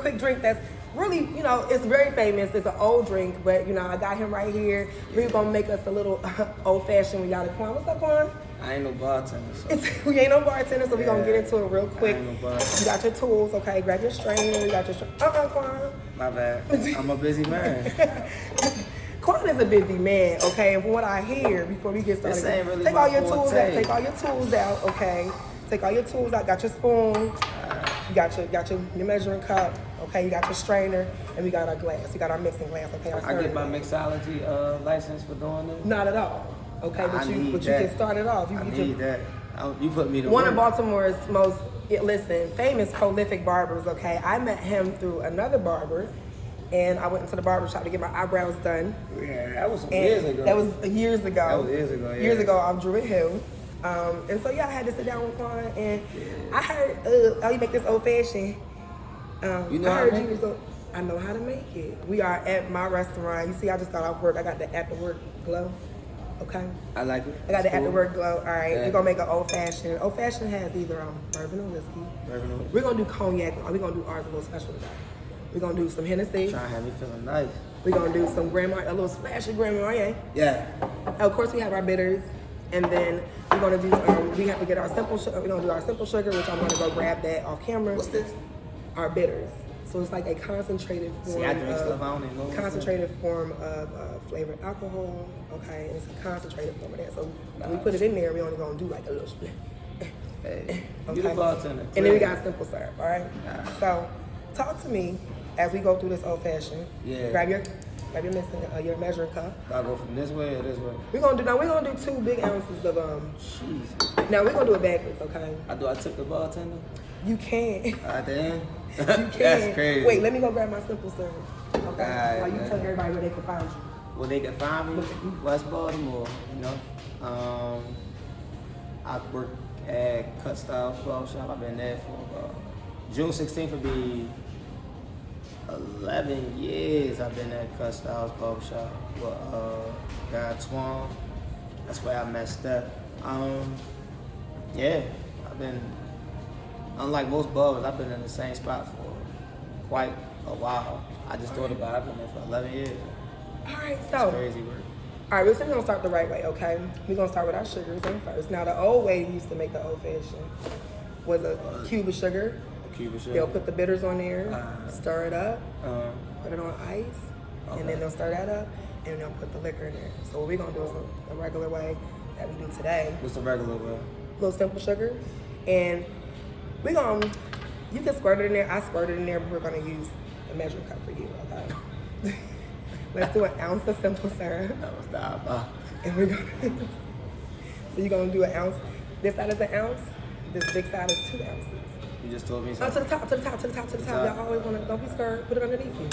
Quick drink that's really, you know, it's very famous. It's an old drink, but you know, I got him right here. We're gonna make us a little old-fashioned with Yada Quan. What's up, Quan? I ain't no bartender. So. We ain't no bartender, so we're gonna get into it real quick. I ain't no bartender. You got your tools, okay? Grab your strainer. You got your Quan. My bad. I'm a busy man. Quan is a busy man, okay? And from what I hear, before we get started, This ain't really take my all your tools forte. out. Take all your tools out, okay? Take all your tools out. Got your spoon. You got your measuring cup, okay? You got your strainer, and we got our glass. We got our mixing glass, okay? I get my mixology license for doing this. Not at all, okay? But you that. can start it off. I need that. You put me to one work. of Baltimore's most famous prolific barbers, okay? I met him through another barber, and I went into the barber shop to get my eyebrows done. Yeah, that was some years ago. That was years ago. That was years ago, yeah. Years ago on Druid Hill. And so, yeah, I had to sit down with Quan, and I heard, oh, you make this old-fashioned. You know how to make it? I know how to make it. We are at my restaurant. You see, I just got off work. I got the after-work glow, okay? I like it. I got the after-work glow. All right, Yeah. we're going to make an old-fashioned. Old-fashioned has either bourbon or whiskey. Bourbon or whiskey. We're going to do cognac. We're going to do ours a little special today. We're going to do some Hennessy. Trying to have me feeling nice. We're going to do some Grand Marnier, a little splash of Grand Marnier. Yeah. Of course, we have our bitters. And then we're gonna do, we have to get our simple sugar. We're gonna do our simple sugar, which I'm gonna go grab that off camera. What's this? Our bitters. So it's like a concentrated form. See, I drink stuff I don't even know. Concentrated form of flavored alcohol. Okay, and it's a concentrated form of that. So when we put it in there, we only gonna do like a little split. Hey, Okay. you the bartender. And then we got simple syrup. All right. So talk to me as we go through this old fashioned. Yeah. Grab your your measuring cup. I go from this way or this way? We're gonna do 2 big ounces of Jeez. Now we're gonna do it backwards, okay? I tip the bartender? You can. Ah, damn. You can. That's crazy. Wait, let me go grab my simple syrup. Okay. Alright, While you man. tell everybody where they can find you. Well, they can find me West Baltimore, you know. I work at Cut Styles Barbershop. I've been there for June 16th will be 11 years. I've been at Cut Styles Barbershop with Yada Quan. That's where I met Steph. Yeah, I've been, unlike most barbers, I've been in the same spot for quite a while. I just thought about it. I've been there for 11 years. All right, It's so. crazy work. All right, we're gonna start the right way, okay? We're gonna start with our sugars in first. Now, the old way we used to make the old fashioned was a cube of sugar. Cuba sugar. They'll put the bitters on there, stir it up, put it on ice, Okay. and then they'll stir that up, and they'll put the liquor in there. So what we're gonna do is the regular way that we do today. What's the regular way? Little simple sugar, and we're gonna, you can squirt it in there. I squirt it in there, but we're gonna use a measuring cup for you, okay? Let's do an ounce of simple syrup, That was diabolical. and we're gonna, so you're gonna do an ounce. This side is an ounce, this big side is 2 ounces. You just told me Oh, to something. the top, to the top, to the top, to the top. Y'all always wanna, don't be scared, put it underneath you.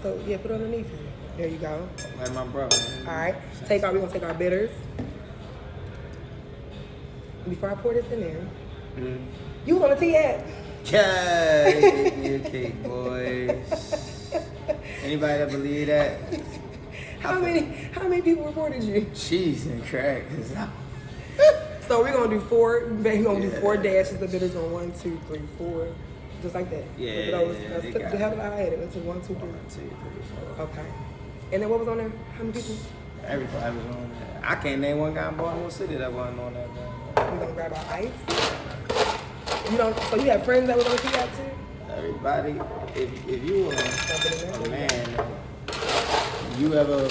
So yeah, put it underneath you. There you go. Like my brother. All right, we're gonna take our bitters. Before I pour this in there, you want a tea hat? Okay, give me a cake, boys. Anybody that believe that? How many people reported you? Cheese and crack. So we're gonna do 4. We're gonna do 4 dashes of bitters on 1, 2, 3, 4, just like that. Yeah, Let's they put got the hell of I had it. Let's do 1, 2, 3. 1, 2, 3, 4. Okay. And then what was on there? How many people? Everybody was on that. I can't name one guy in Baltimore City that wasn't on that. We're gonna grab our ice. So you have friends that was on T-App too? Everybody, if you a man, you ever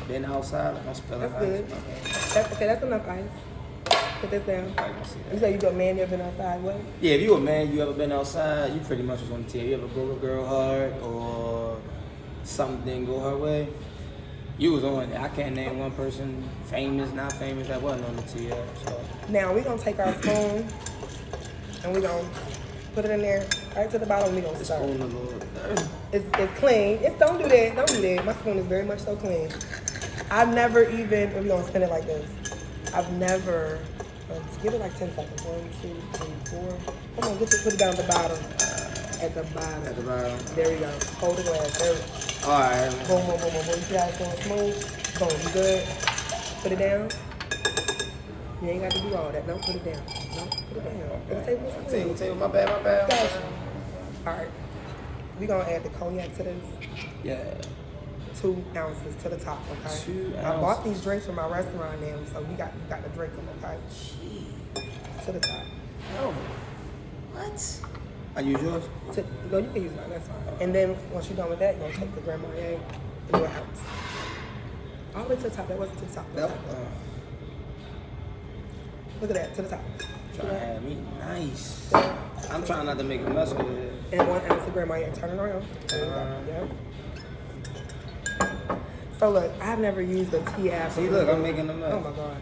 been outside? Don't spill That's it. good. That's enough ice. Put this down. I can see that. You say you a man, you ever been outside, what? Yeah, if you a man, you ever been outside, you pretty much was on the TV. You ever broke a girl heart or something didn't go her way, you was on it. I can't name one person, famous, not famous, that wasn't on the TV. So. Now we're gonna take our spoon and we're gonna put it in there right to the bottom. We're gonna stir. Spoon a little. It's clean. Don't do that. My spoon is very much so clean. I've never even, we're gonna spin it like this. I've never, give it like 10 seconds. 1, 2, 3, 4. Come on, put it down at the bottom. At the bottom. At the bottom. There we go. Hold the glass. There we go. Alright. Boom, boom, boom, boom, boom. You see how it's going smooth? Boom, you good? Put it down. You ain't got to do all that. No, put it down. No, put it down. Put the table. Table, my bad. Gotcha. All right. we gonna add the cognac to this. Yeah. 2 ounces to the top, okay? 2 I ounces. bought these drinks from my restaurant now, so we got to drink them, okay? To the top. No. What? I use yours? No, you can use mine, that's fine. And then once you're done with that, you're gonna take the Grand Marnier and do an ounce. All the way to the top. That wasn't to the top. Nope. Look at that, to the top. Trying to have me nice. I'm trying not to make a mess with it. And 1 ounce of Grand Marnier. Turn it around. There you go. Yeah. So look, I've never used a tea app. See, look, I'm making a mess. Oh my God.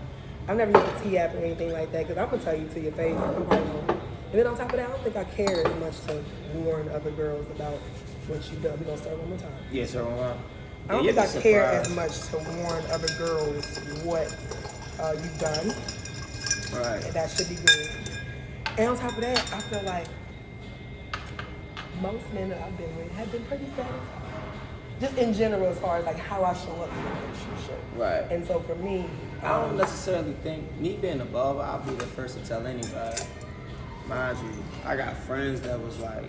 I've never used a tea app or anything like that because I'm going to tell you to your face. I'm probably gonna, and then on top of that, I don't think I care as much to warn other girls about what you do. We're going to start one more time. Yeah, sir. I don't think I care as much to warn other girls what you've done. Right. And that should be good. And on top of that, I feel like most men that I've been with have been pretty satisfied. Just in general, as far as like how I show up in a relationship. Right. And so for me, I don't necessarily think, me being a barber, I'll be the first to tell anybody. Mind you, I got friends that was like,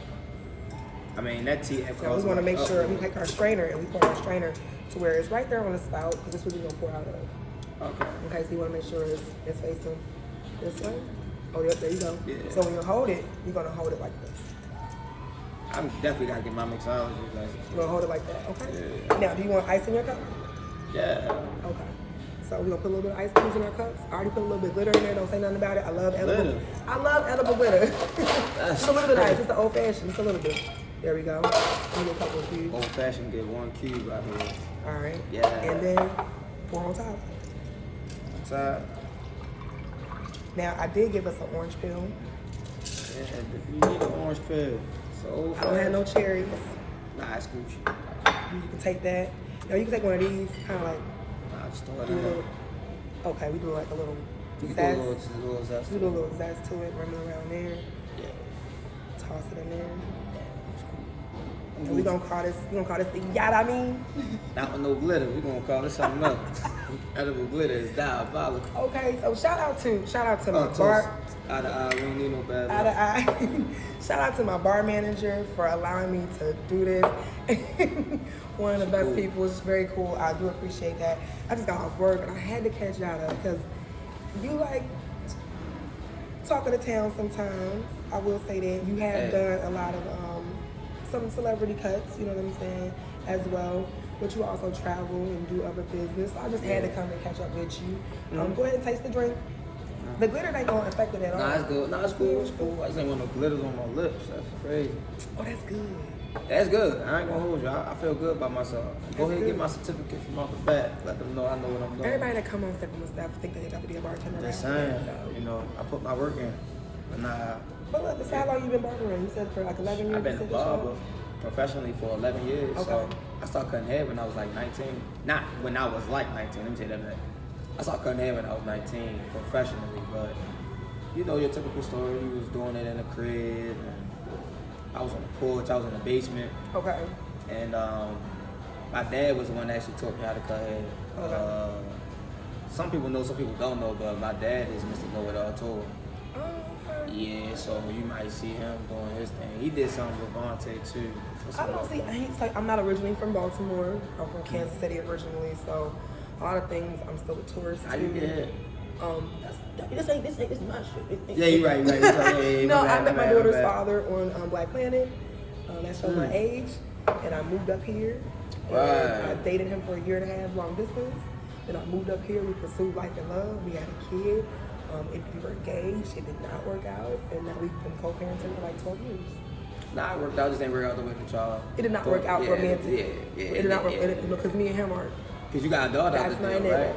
I mean, that tea had we want to make sure we take our strainer and we pour our strainer to where it's right there on the spout, because this is what we're going to pour out of. Okay, so you want to make sure it's facing this way. Oh, yep, there you go. Yeah. So when you hold it, you're going to hold it like this. I'm definitely got to get my mixology license. You're going to hold it like that, okay? Yeah. Now, do you want ice in your cup? Yeah. Okay. So we're gonna put a little bit of ice cubes in our cups. I already put a little bit of glitter in there. Don't say nothing about it. I love edible. Glitter? I love edible glitter. That's Just a little bit of ice. It's an old fashioned. Just a little bit. There we go. Maybe a couple of cubes. Old fashioned, get 1 cube out here. All right. Yeah. And then pour on top. Outside. Now I did give us an orange peel. Yeah, you need an orange peel. So old I don't have no cherries. Nah, it's Gucci. You can take that. Now you can take one of these, kind of like Nah, just throw it do a in little. there. Okay, we do like a little You can zest. do a little zest. We do a little zest to it, run it around there, Yeah. toss it in there. And And we gonna call this the Yada Quan. Not with no glitter. We're gonna call it something else. Edible glitter is diabolical. Okay, so shout out to my Toast. bar. Eye to eye, we don't need no bad Eye luck. to eye. Shout out to my bar manager for allowing me to do this. One of the best people. It's very cool. I do appreciate that. I just got off work and I had to catch Yada because you like talking to town sometimes. I will say that you have done a lot of some celebrity cuts, you know what I'm saying, as well. But you also travel and do other business. So I just had to come and catch up with you. Go ahead and taste the drink. The glitter ain't gonna affect it at all. Nah, it's good. Nah, it's cool. It's cool. I just ain't want no glitters on my lips. That's crazy. Oh, that's good. That's good. I ain't gonna hold you. I feel good about myself. Go ahead and get good. my certificate from off the bat. Let them know I know what I'm doing. Everybody that come on Sippin With Steph think that they got to be a bartender. Just now. saying. So. You know, I put my work in. But nah, But look, see how long you been barbering? You said for like 11 years. I've been you a said this show? barber professionally for 11 years. Okay. So I started cutting hair when I was like 19. Not when I was like 19. Let me say that. I started cutting hair when I was 19 professionally, but you know your typical story. You was doing it in the crib, and I was on the porch. I was in the basement, Okay. and my dad was the one that actually taught me how to cut hair. Okay. Some people know, some people don't know, but my dad is Mr. Know-It-All Tour. Oh, okay. Yeah, so you might see him doing his thing. He did something with Vontae too. I don't see. He's like, I'm not originally from Baltimore. I'm from Kansas City originally, so a lot of things I'm still a tourist How you to. get it? This ain't my shit. Yeah, you're right. You know, I met my daughter's father on Black Planet. That showed my age, and I moved up here. And Right. I dated him for a year and a half, long distance. Then I moved up here. We pursued life and love. We had a kid. We were engaged. It did not work out, and now we've been co-parenting for like 12 years. Nah, it worked out. Just ain't work out the way that y'all. It did not work out romantic. Yeah. It did not work because me and him aren't. Cause you got a daughter out That's the my deal, nigga. right?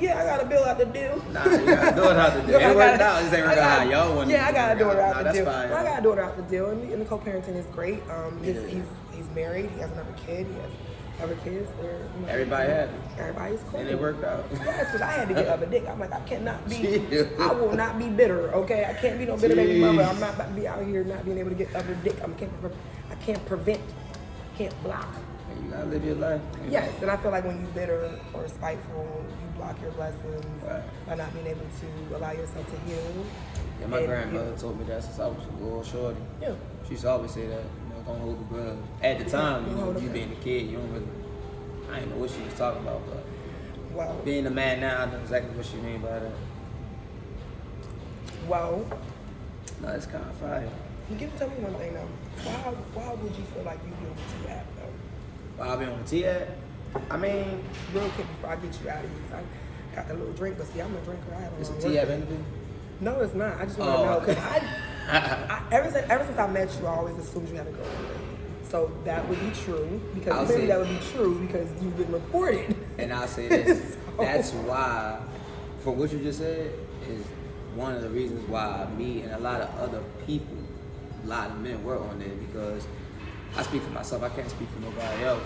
Yeah, I got a bill out the deal. Nah, you got a daughter out the deal. It worked out. Just ain't work out how y'all wanted. Yeah, I got a daughter out the That's deal. fine. I got a daughter out the deal, and the co-parenting is great. Yeah. He's married. He has another kid. He has other kids. They're, you know, Everybody happy. Everybody's cool. And it worked out. Yes, because I had to get other dick. I'm like, I cannot be. Chill. I will not be bitter. Okay, I can't be no bitter baby mother. I'm not about to be out here not being able to get other dick. I can't prevent. Can't block. You gotta live your life. Yes, and I feel like when you bitter or spiteful, you block your blessings Right. by not being able to allow yourself to heal. Yeah, my And, grandmother told me that since I was a little shorty. Yeah. She used to always say that, you know, gonna hold the grudge. At the time, you know, hold you the being a kid, you don't really, I didn't know what she was talking about, but Wow. being a man now, I know exactly what she mean by that. Wow. No, it's kind of fire. You tell me one thing though. Why would you feel like you be on the T app though? Well, I've been on the T app. I mean, Real quick before I get you out of here, I got the little drink, but see, I'm a drinker. I have a it's a long T work app day. interview. No, it's not. I just want to know because ever since I met you, I always assumed you had a girlfriend. So that would be true because maybe that would be true because you've been reported. And I'll say this: So- that's why, for what you just said, is one of the reasons why me and a lot of other people, a lot of men were on there because I speak for myself. I can't speak for nobody else.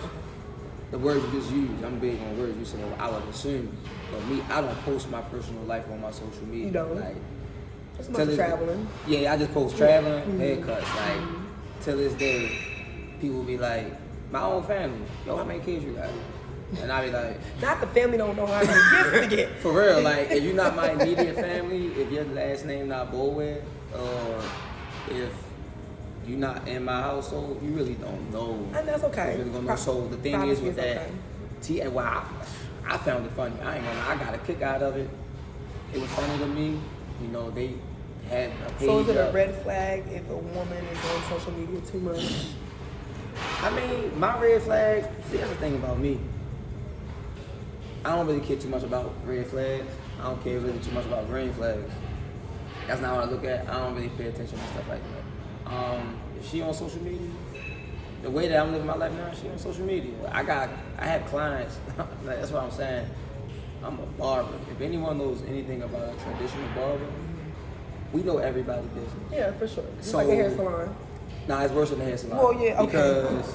The words you just used, I'm big on words. You said, well, I would assume. But me, I don't post my personal life on my social media. You don't? Like, Just much traveling. Yeah, I just post traveling, haircuts. Like, till this day, people be like, my own family, yo, how many kids you got? And I be like, Not the family don't know how many gifts to get. for real, like, if you're not my immediate family, if your last name not Bowen, or if you're not in my household, you really don't know. And that's okay. You really don't know. So the thing is with that, well, I found it funny. I ain't gonna lie, I got a kick out of it. It was funny to me. You know, they had a page. So is it a up. red flag if a woman is on social media too much? I mean, my red flag, see, that's the thing about me. I don't really care too much about red flags. I don't care really too much about green flags. That's not what I look at. I don't really pay attention to stuff like that. If she on social media, the way that I'm living my life now, she on social media. I have clients. Like, that's what I'm saying. I'm a barber. If anyone knows anything about a traditional barber, we know everybody's business. Yeah, for sure. It's So- like a hair salon. Nah, it's worse than the hair salon. Well, yeah, okay. Because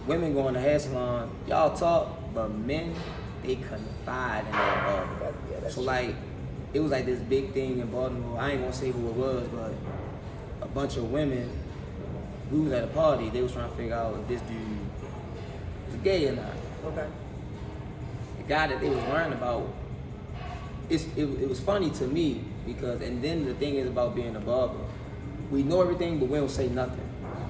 women go in the hair salon, y'all talk, but men, they confide in their barber. That's So true. like, it was like this big thing in Baltimore. I ain't gonna say who it was, but a bunch of women, we was at a party, they was trying to figure out if this dude was gay or not. Okay. The guy that they was worrying about, it was funny to me because, and then the thing is about being a barber, we know everything, but we don't say nothing.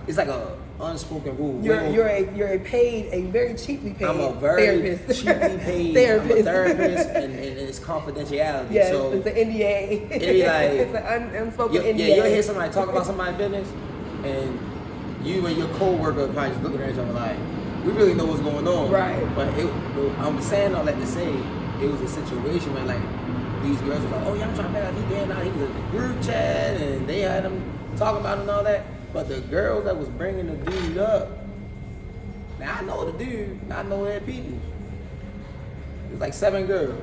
It's like a unspoken rule. You're a very cheaply paid I'm a very therapist. cheaply paid therapist. I'm a therapist, and it's confidentiality. Yes, so it's an NDA. It'd be like, it's an unspoken NDA. Yeah, you'll hear somebody talk about somebody's business, and you and your co-worker probably just looking at each other like, we really know what's going on. Right. But I'm saying all that to say, it was a situation where like, these girls were like, oh yeah, I'm trying to figure out if he did not. He was in the group chat, and they had him talking about it and all that. But the girls that was bringing the dude up, now I know the dude, I know their people. It was like 7 girls.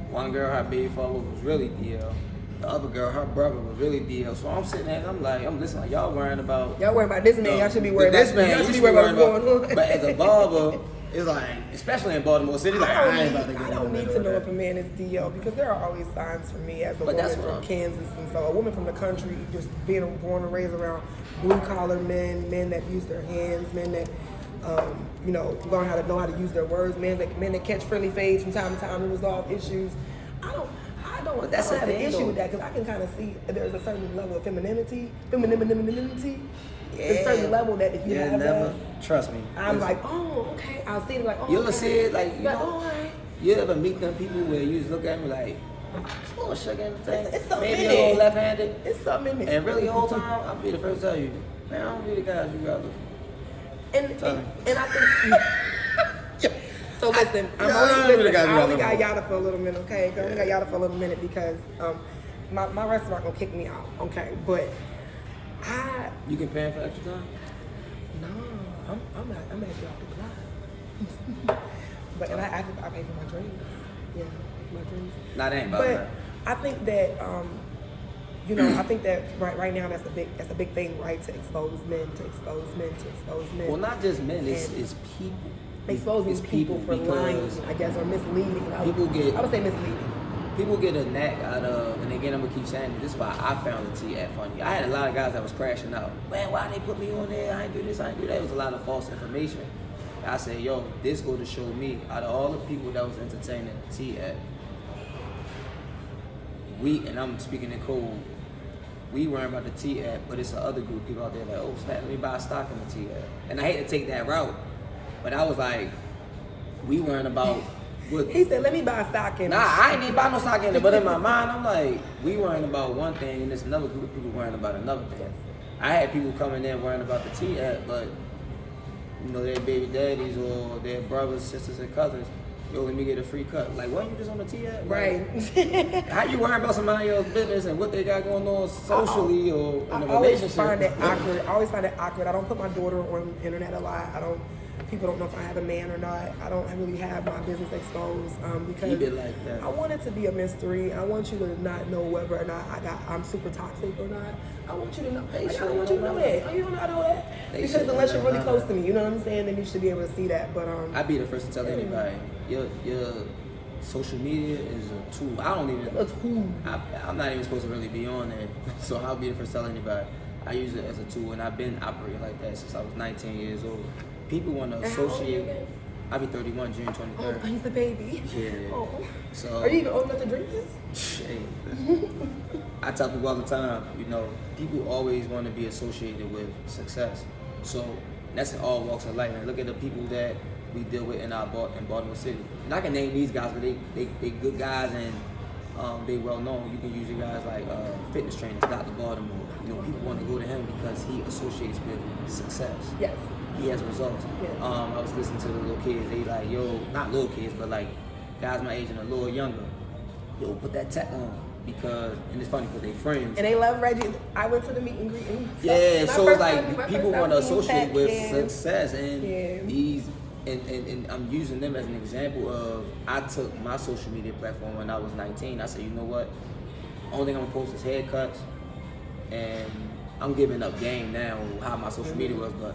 One girl, her baby father was really DL. The other girl, her brother was really DL. So I'm sitting there and I'm listening, like, y'all worrying about this man. Y'all should be worried about this man. Y'all should be worried about what's going on. But as a barber, it's like, especially in Baltimore City, like, I ain't about to get I in don't the need middle to of know that. if a man is DL because there are always signs for me as a But woman that's from what- Kansas, and so a woman from the country, just being born and raised around blue collar men that use their hands, men that learn how to use their words, men that catch friendly fades from time to time to resolve issues. I don't But that's I don't the have an thing, issue though. with that because I can kind of see there's a certain level of femininity. There's a certain level that if you have that, trust me. I'm Listen. like, oh, okay. I'll see it like, oh, You ever okay. see it, like, you know, all right. you ever meet them people where you just look at me like, it's a little sugar in the thing, It's something maybe in a little it. left-handed, It's something in there. and really the whole time, I'll be the first to tell you, man, I don't be the guys you got look for. And I think. So listen, I only got Yada for a little minute, okay? I only got Yada for a little minute because my restaurant gonna kick me out, okay? But You can pay for extra time? no, I'm actually off the block. But and I pay for my drinks. Yeah, my drinks. Nah, that ain't about But that. I think that I think that right now that's a big thing, right? To expose men. Well, not just men, it's people. Exposing It's people for lying, because I guess, or misleading. I would say misleading. People get a knack out of, and again, I'm gonna keep saying this is why I found the T at funny. I had a lot of guys that was crashing out. Man, why they put me on there? I ain't do this, I ain't do that. It was a lot of false information. I said, yo, this go to show me, out of all the people that was entertaining the T at, and I'm speaking in code, we worrying about the T app, but it's another group of people out there like, oh snap, let me buy stock in the T app. And I hate to take that route, but I was like, we worrying about what. He said, let me buy stock in it. Nah, I ain't even buy no stock in it, but in my mind, I'm like, we worrying about one thing, and there's another group of people worrying about another thing. I had people coming in worrying about the T app, but you know, their baby daddies or their brothers, sisters, and cousins, yo, let me get a free cut. Like, what, you just on the T app? Right. How you worrying about somebody else's business and what they got going on socially or in a I always relationship? find it awkward. I always find it awkward. I don't put my daughter on the internet a lot. People don't know if I have a man or not. I don't really have my business exposed because Keep it like that. I want it to be a mystery. I want you to not know whether or not I'm super toxic or not. I want you to know. I don't want you to know that. Oh, you don't know that? Because unless you're really close to me, you know what I'm saying, then you should be able to see that. But I'd be the first to tell anybody, your social media is a tool. I don't even. A tool. I'm not even supposed to really be on there, so I'll be the first to tell anybody. I use it as a tool, and I've been operating like that since I was 19 years old. People want to associate. I'll be 31 June 23rd. Oh, he's the baby. Yeah. Oh. So. Are you even old enough to drink this? Hey, I tell people all the time, you know, people always want to be associated with success. So that's in all walks of life. And look at the people that we deal with in Baltimore City. And I can name these guys, but they good guys and they well known. You can use your guys like fitness trainers, Dr. Baltimore. You know, people want to go to him because he associates with success. Yes. He has results. Yes. I was listening to the little kids. They like, yo, not little kids, but like guys my age and a little younger. Yo, put that tech on because, and it's funny because they friends. And they love Reggie. I went to the meet and greet. And yeah, so it's like people want to seeing associate tech, with yeah. success, and Yeah. these, and I'm using them as an example of I took my social media platform when I was 19. I said, you know what? Only thing I'm gonna post is haircuts, and I'm giving up game now on how my social media was, but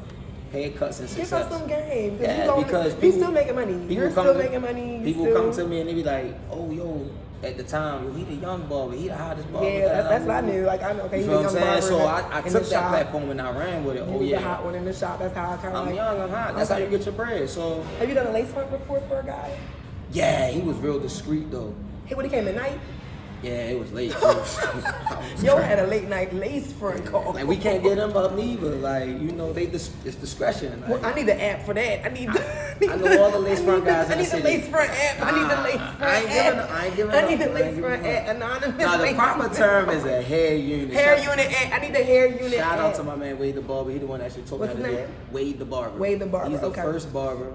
haircuts and success. Give us some game. Yeah, because you people still making money. You're still making money. People come to me and they be like, oh, yo, at the time, yo, he the young barber, he the hottest barber. Yeah, that's what I knew. Like, I know, okay, you he's know a what young I'm saying? barber. So I took that platform and I ran with it. Oh, You yeah. the hot one in the shop. That's how I kind of I'm like. young, I'm hot. That's how you get your bread. So. Have you done a lace front report for a guy? Yeah, he was real discreet though. Hey, when he came at night? Yeah, it was late. Yo had a late night lace front call. Like we can't get them up neither. Like you know, it's discretion. Like, Well, I need the app for that. I know all the lace front guys in the city. I need the lace front app. I need the lace front app. I ain't giving I need the up. lace front app. Anonymous. Nah, the lace proper front. term is a hair unit. Hair unit app. I need the hair unit Shout out app. to my man Wade the Barber. He the one that actually told me What's how to his do it. name? Wade the Barber. Wade the Barber, He's the okay. first barber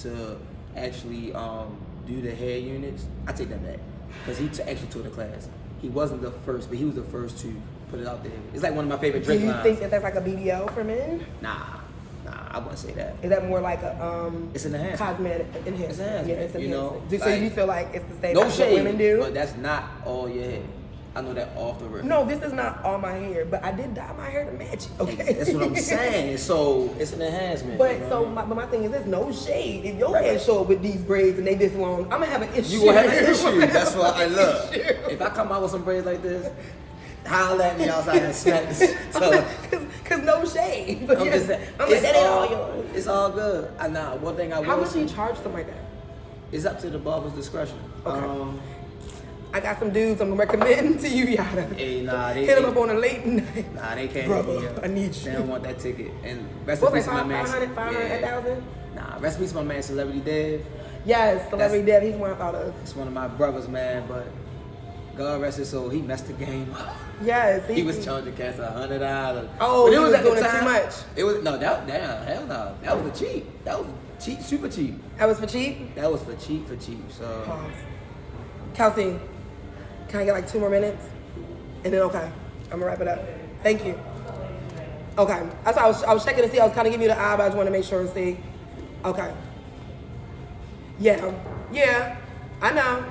to actually do the hair units. I take that back because he actually taught the class. He wasn't the first, but he was the first to put it out there. It's like one of my favorite Do drink you lines. think that that's like a BBL for men? Nah, I wouldn't say that. Is that more like a It's an enhancement. cosmetic enhancement? It's enhancement, Yeah, it's you know, enhancement. So like- you feel like it's the same No as what shade, women do? but that's not all your hair. I know that off the rip. No, this is not all my hair, but I did dye my hair to match it. Okay, That's what I'm saying. So it's an enhancement. But you know so what I mean? my thing is, there's no shade. If your Right. hair show up with these braids and they this long, I'm gonna have an issue. You gonna have an issue. That's what I love. Issue. If I come out with some braids like this, holler at me outside and smack this. Cause no shade. But I'm yes, just saying, I'm like, it's that ain't all yours. It's all good. Nah, one thing I will How much do you say, charge something like that? it's up to the barber's discretion. Okay. I got some dudes I'm recommending to you, Yada. Hey, nah, they Hit them up on a late night. Nah, they can't Brother, hit me up. I need They you. don't want that ticket. And rest in What's peace like to my man. 500, 1,000? Nah, rest in peace to my man, Celebrity Dev. Yes, Celebrity Dev, he's one I thought of. It's one of my brothers, man, but God rest his soul, he messed the game up. Yes. He was charging cats $100. Oh, But he was at the doing it too much. It was hell no. That was the cheap. That was cheap, super cheap. That was for cheap? That was for cheap. So Pause. Kelsey, can I get like 2 more minutes? And then okay, I'm gonna wrap it up. Thank you. Okay, that's why I was checking to see. I was kind of giving you the eye, but I just want to make sure and see. Okay. Yeah, I know.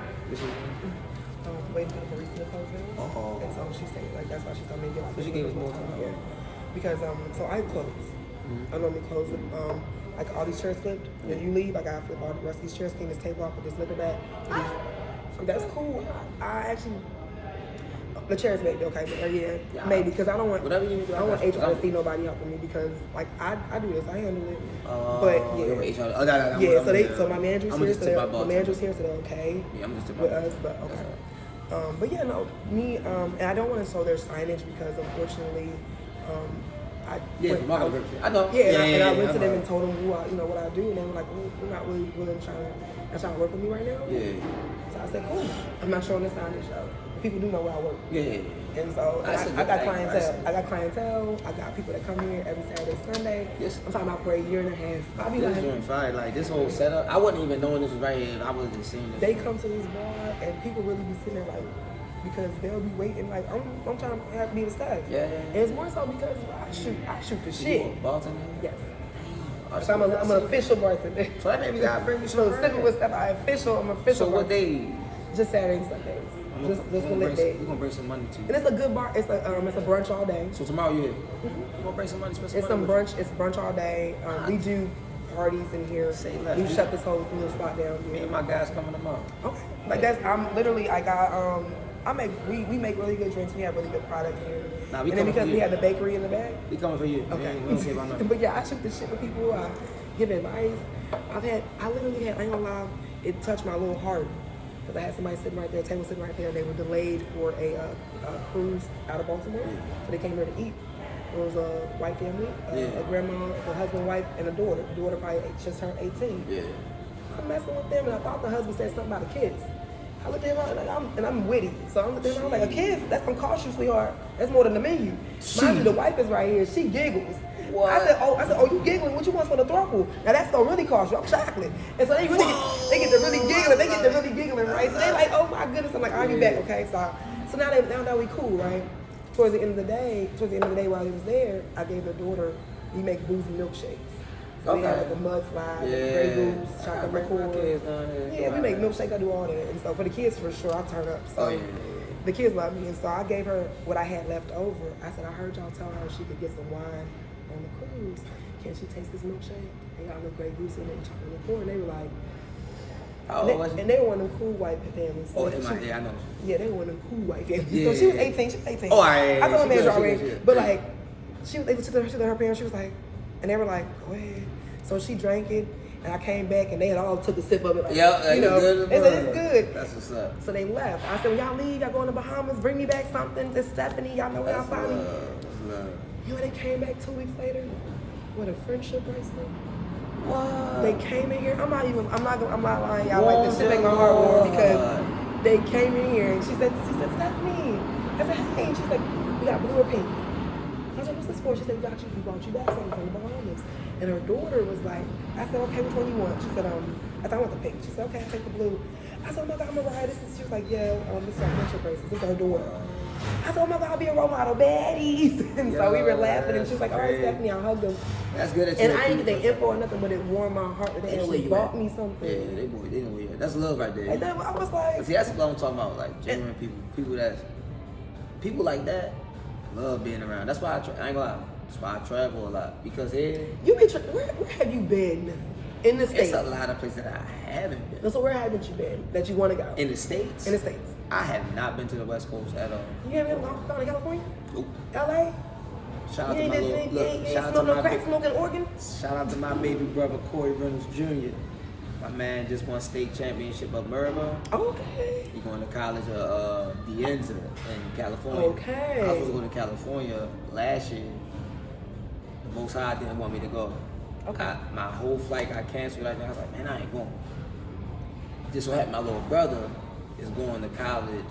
Waiting for the barista to close it. Uh-oh. And so she said, like, that's why she told me to get like. So she gave us more time. Yeah. Because so I close. I normally close like all these chairs flipped. When you leave, I gotta flip all the rest of these chairs, clean this table off with this liquor bag. That's cool. I actually. The chair's maybe okay, but yeah, maybe because I don't want. Whatever you need to do, I don't want I got you. HR to see nobody helping me because like I do this, I handle it. But yeah. So my manager's here, so the manager's here, so they're okay Yeah, I'm just with us, but okay. But yeah, no, me, and I don't want to show their signage because unfortunately, I know. And I went to them and told them who I, what I do, and they were like, "Oh, we're not really willing to try to work with me right now." Yeah. So I said, "Cool, I'm not showing this signage though. People do know where I work." Yeah. And so I got clientele. I got clientele. I got people that come here every Saturday, Sunday. I'm talking about for a year and a half. I'll be this doing fine. Like this whole setup, I wasn't even knowing this was right here. I wasn't seeing this. They come to this bar and people really be sitting there like, because they'll be waiting like I'm trying to have me with staff. Yeah. And it's more so because I shoot the shit. Bartender? Yes. So I'm an official bartender. So that maybe gotta bring me some. So Sippin With Steph, I'm official. So what day? Just Saturdays and Sundays. Just the lit day. We're gonna bring some money to you. And it's a good bar. It's a brunch all day. So tomorrow you're here. We're gonna bring some money. It's some brunch. It's brunch all day. We do parties in here. We shut this whole little spot down here. Me and my guys coming tomorrow. Okay. Like we make really good drinks. We have really good product here. And then because we have the bakery in the back. We coming for you. Okay. We don't care about nothing. But yeah, I shoot the shit with people. I give advice. I literally had, I ain't gonna lie, it touched my little heart. Because I had somebody sitting right there, a table sitting right there, and they were delayed for a cruise out of Baltimore. So they came here to eat. It was a white family, a grandma, a husband, wife, and a daughter. The daughter probably just turned 18. Yeah. I'm messing with them, and I thought the husband said something about the kids. I looked at him, and I'm witty. So I'm looking at him, I was like, a kid, that's gonna cost you, sweetheart. That's more than the menu. Mind you, the wife is right here, she giggles. What? I said, oh, you giggling? What you want for the throuple? Now that's gonna really cost you. I'm chocolate. And so they get to really giggling. They get to really giggling, right? So they like, oh my goodness. I'm like, I'll be back, okay? So now we cool, right? Towards the end of the day while he was there, I gave their daughter, we make boozy milkshakes. So we have like a mudslide, Grey Goose, chocolate liqueur. Yeah, we make milkshake. I do all that. And so for the kids, for sure, I turn up. So the kids love me. And so I gave her what I had left over. I said, I heard y'all tell her she could get some wine on the cruise. Can she taste this milkshake? They got a little Grey Goose in it and chocolate liqueur. And they were like, and they were one of them cool white families. So I know. Yeah, they were one of them cool white families. Yeah. So she was 18. She was 18. Oh, I told my manager already. But like, they took her parents. She was like, and they were like, go ahead. So she drank it, and I came back, and they had all took a sip of it. Like, good. They said it's good. That's what's up. So they left. I said, when y'all leave, y'all going to Bahamas, bring me back something. This Stephanie, y'all know where y'all find me. You know, they came back 2 weeks later with a friendship bracelet. What? They came in here. I'm not lying, y'all. Like this shit make my heart warm because they came in here and she said, Stephanie. I said, hey. And she's like, we got blue or pink. I said, what's this for? She said, we brought you back something from the Bahamas. And her daughter was like, I said, okay, which one you want? She said, I thought I want the pink. She said, okay, I'll take the blue. I said, oh my God, I'm Mariah. She was like, yeah, this is our friendship bracelet. This is her daughter. I said, oh my God, I'll be a role model, baddies. And so we were laughing, and she was like, all right, Stephanie, I hugged them. That's good. And I didn't get the info or nothing, but it warmed my heart that they actually bought me something. Yeah, they know where you at. That's love right there. And then I was like, see, that's what I'm talking about. Like genuine people like that love being around. That's why I ain't gonna lie. That's why I travel a lot because where have you been in the States? It's a lot of places that I haven't been. So where haven't you been that you want to go? In the States? In the States. I have not been to the West Coast at all. You haven't gone to California? Nope. LA? Shout out to my Shout out to my baby brother Corey Reynolds Jr. My man just won state championship of Barber. Okay. He's going to college of Dienza in California. Okay. I was supposed to go to California last year. The Most High didn't want me to go. Okay. My whole flight got canceled. I was like, man, I ain't going. Just so happened my little brother is going to college.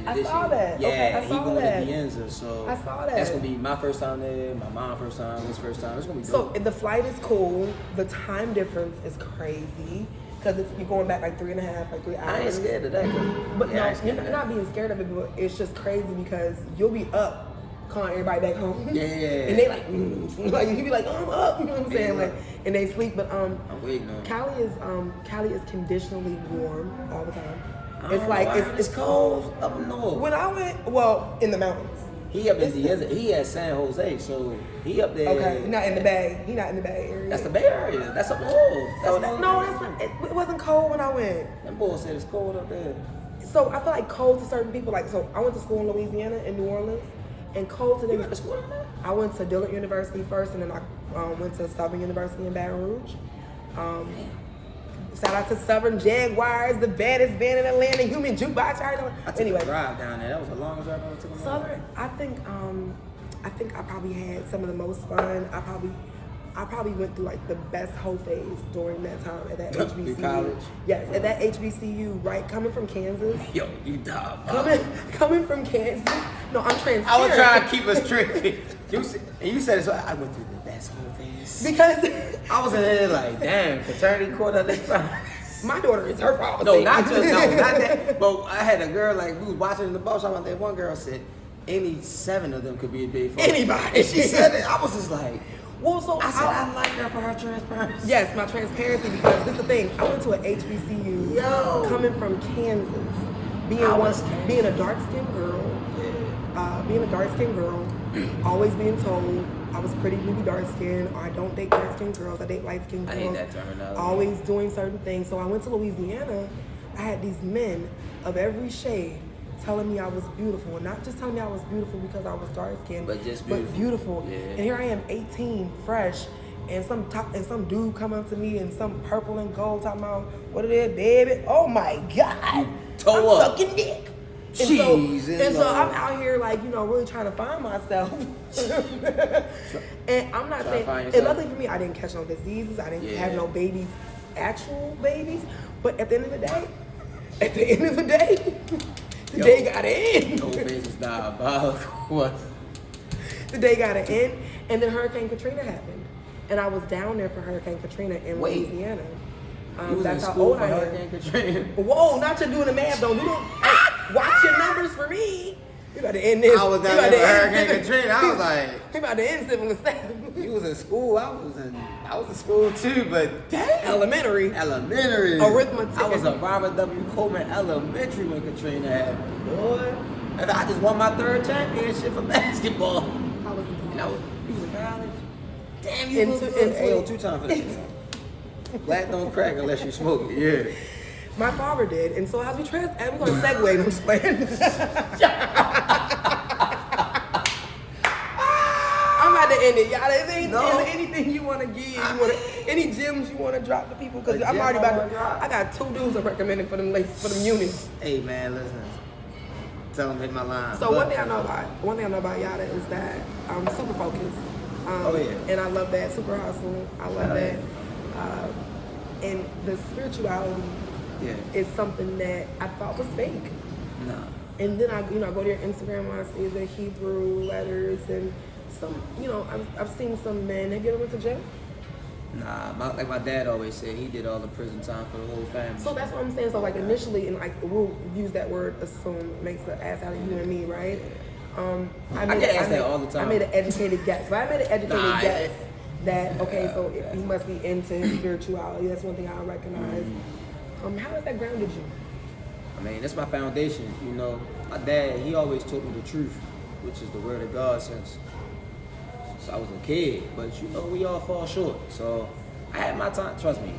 I saw that. Yeah, okay, he going to Dienza, so I saw that. That's gonna be my first time there, my mom's first time, his first time. It's gonna be dope. So the flight is cool. The time difference is crazy because you're going back like 3.5, like 3 hours. I ain't scared of that. But no, you're not being scared of it. But it's just crazy because you'll be up, calling everybody back home. Yeah. And they like you be like, oh, I'm up. You know what I'm saying? Like, and they sleep. But I'm waiting on. Cali is conditionally warm all the time. It's like it's cold up north. When I went, in the mountains. He up in Dienza. He at San Jose, so he up there. Okay, not in the Bay. He not in the Bay area. That's the Bay Area. That's up north. It wasn't cold when I went. Them boys said it's cold up there. So I feel like cold to certain people. Like, so I went to school in Louisiana, in New Orleans, and cold to them. You went to school in there? I went to Dillard University first, and then I went to Southern University in Baton Rouge. Shout out to Southern Jaguars, the baddest band in Atlanta, Human Jukebox. I took a drive down there. That was the longest drive I ever took. Southern, I think I probably had some of the most fun. I probably went through like the best whole phase during that time at that HBCU. College? Yes, at that HBCU, right? Coming from Kansas. Yo, you dumb. Coming from Kansas. No, I'm transparent. I was trying to keep us trippy. You said it, so I went through the best whole phase. Because I was in there like, damn, paternity court at this time. my daughter is her problem. No, not that. But I had a girl, like, we was watching in the ball shop, and that one girl said, any 7 of them could be a big father. Anybody. And she said it, I was just like, well, so I said, I like her for her transparency. Yes, my transparency, because this is the thing. I went to an HBCU coming from Kansas, being a dark-skinned girl, always being told I was pretty to be dark-skinned, or I don't date dark-skinned girls, I date light-skinned girls. I hate that terminology. Always doing certain things. So I went to Louisiana, I had these men of every shade telling me I was beautiful, and not just telling me I was beautiful because I was dark-skinned, but just beautiful. Yeah. And here I am, 18, fresh, and some dude come up to me in some purple and gold talking about, what it is, baby? Oh my God, I'm sucking dick. And so I'm out here like, really trying to find myself. And I'm not saying, and luckily for me, I didn't catch no diseases, I didn't have no babies, actual babies, but at the end of the day, the day got to end. No business diabolical. The day got to end, and then Hurricane Katrina happened, and I was down there for Hurricane Katrina in Louisiana. That's how old I am. Hurricane Katrina. Whoa, not you doing the math though. Watch your numbers for me. We about to end this. I was down there for Hurricane Katrina. I was like, we about to end Sippin With Steph. You was in school. I was in school too, but damn. Elementary. Arithmetic. I was a Robert W. Coleman Elementary when Katrina happened, boy. And I just won my 3rd championship for basketball. How was you? And you was in college? Damn, you was good. 2 times for that. Black don't crack unless you smoke it, yeah. My father did, and so as we're going to segue, I'm just playing. I'm about to end it, y'all. Is there anything you want to give? Any gems you want to drop to people? Because I'm already about to. I got 2 dudes I'm recommending for them units. Hey man, listen. Tell them hit my line. So one thing I know about Yada is that I'm super focused. And I love that. Super hustle. I love that. And the spirituality is something that I thought was fake. No. And then I go to your Instagram and I see the Hebrew letters and some, I've seen some men. Have you ever went to jail? Nah, like my dad always said, he did all the prison time for the whole family. So that's what I'm saying. So like initially, and like we'll use that word assume, makes the ass out of you and me, right? I get asked that all the time. I made an educated guess. But I made an educated guess that, so he must be into his spirituality. That's one thing I recognize. How has that grounded you? I mean, that's my foundation. My dad, he always told me the truth, which is the word of God since I was a kid. But we all fall short. So I had my time. Trust me,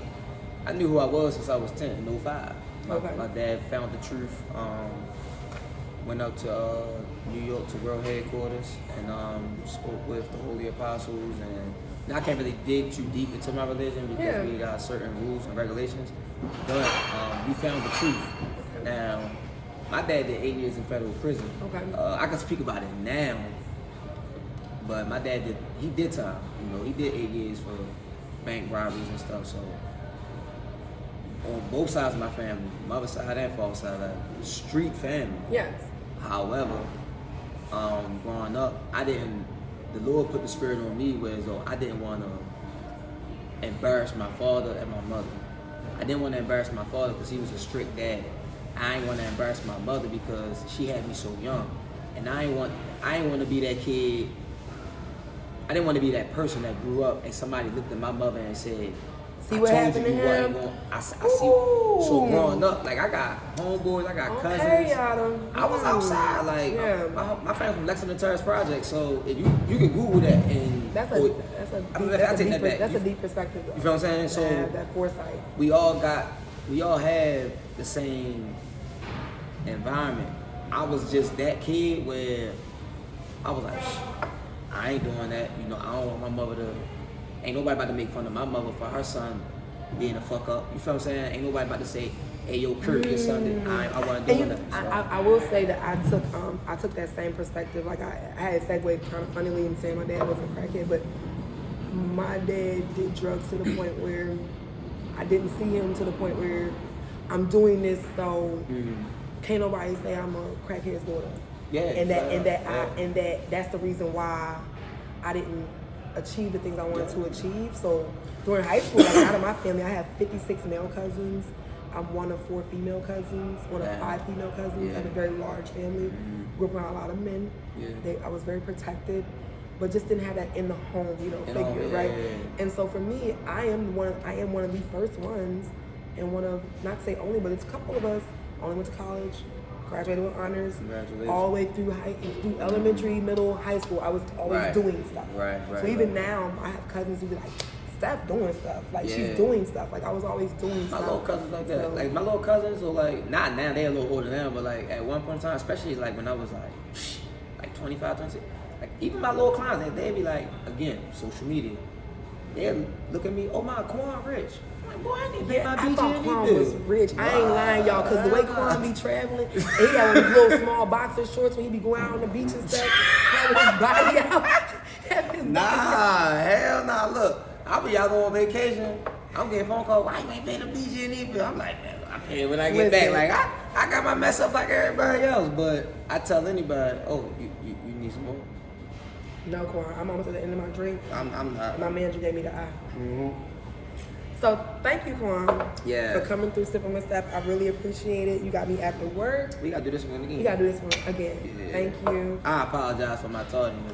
I knew who I was since I was 10 in 05. My dad found the truth. Went up to New York to world headquarters and spoke with the holy apostles. And I can't really dig too deep into my religion because we got certain rules and regulations. But we found the truth. Now, my dad did 8 years in federal prison. I can speak about it now, but my dad did time. He did 8 years for bank robberies and stuff. So on both sides of my family, mother side and father side, like street family. Yes. However, growing up, the Lord put the spirit on me where I didn't want to embarrass my father and my mother. I didn't want to embarrass my father because he was a strict dad. I didn't want to embarrass my mother because she had me so young. And I didn't want to be that kid. I didn't want to be that person that grew up and somebody looked at my mother and said, see what happened to him? I see. So growing up, like I got homeboys, I got cousins. I was outside, like my family from Lexington Terrace Project. So if you can Google that and that's a deep perspective. You feel what I'm saying? So that foresight. We all have the same environment. I was just that kid where I was like, I ain't doing that. I don't want my mother to. Ain't nobody about to make fun of my mother for her son being a fuck up. You feel what I'm saying? Ain't nobody about to say, hey, yo, period, Sunday. I want to do nothing. So. I will say that I took that same perspective. Like I had segued kind of funnily in saying my dad was a crackhead, but my dad did drugs to the point where I didn't see him to the point where I'm doing this, so can't nobody say I'm a crackhead's daughter. Yeah. And that's the reason why I didn't achieve the things I wanted to achieve. So during high school, like out of my family, I have 56 male cousins. I'm one of 4 female cousins, one of 5 female cousins. I have a very large family. Grew up around a lot of men. I was very protected, but just didn't have that in the home, figure, right? And so for me, I am one of the first ones, and one of, not to say only, but it's a couple of us. Only went to college, graduated with honors, all the way through through elementary, middle, high school. I was always doing stuff. So even now, I have cousins who be like, Steph doing stuff. Like, she's doing stuff. Like, I was always doing stuff. My little cousins like that. So, like, my little cousins are like, not now, they're a little older now, but like, at one point in time, especially like when I was like 25, 26, like, even my little clients, they'd be like, again, social media. They'd look at me, oh my, Quan rich. I'm like, boy, I need to pay my BG. I thought Quan was rich. I ain't lying, y'all, because the way Quan be traveling, and he had his little small boxer shorts when he be going out on the beach and stuff, having his body out. Hell nah, look. I'll be out on vacation. I'm getting phone calls. Why you ain't paying the BG and E? I'm like, man, I pay it when I get back. Like, I got my mess up like everybody else. But I tell anybody, oh, you need some more? No, Quan. I'm almost at the end of my drink. I'm not. My manager gave me the eye. So thank you, Quan, for coming through Sippin With Steph. I really appreciate it. You got me after work. We got to do this one again. We got to do this one again. Thank you. I apologize for my tardiness.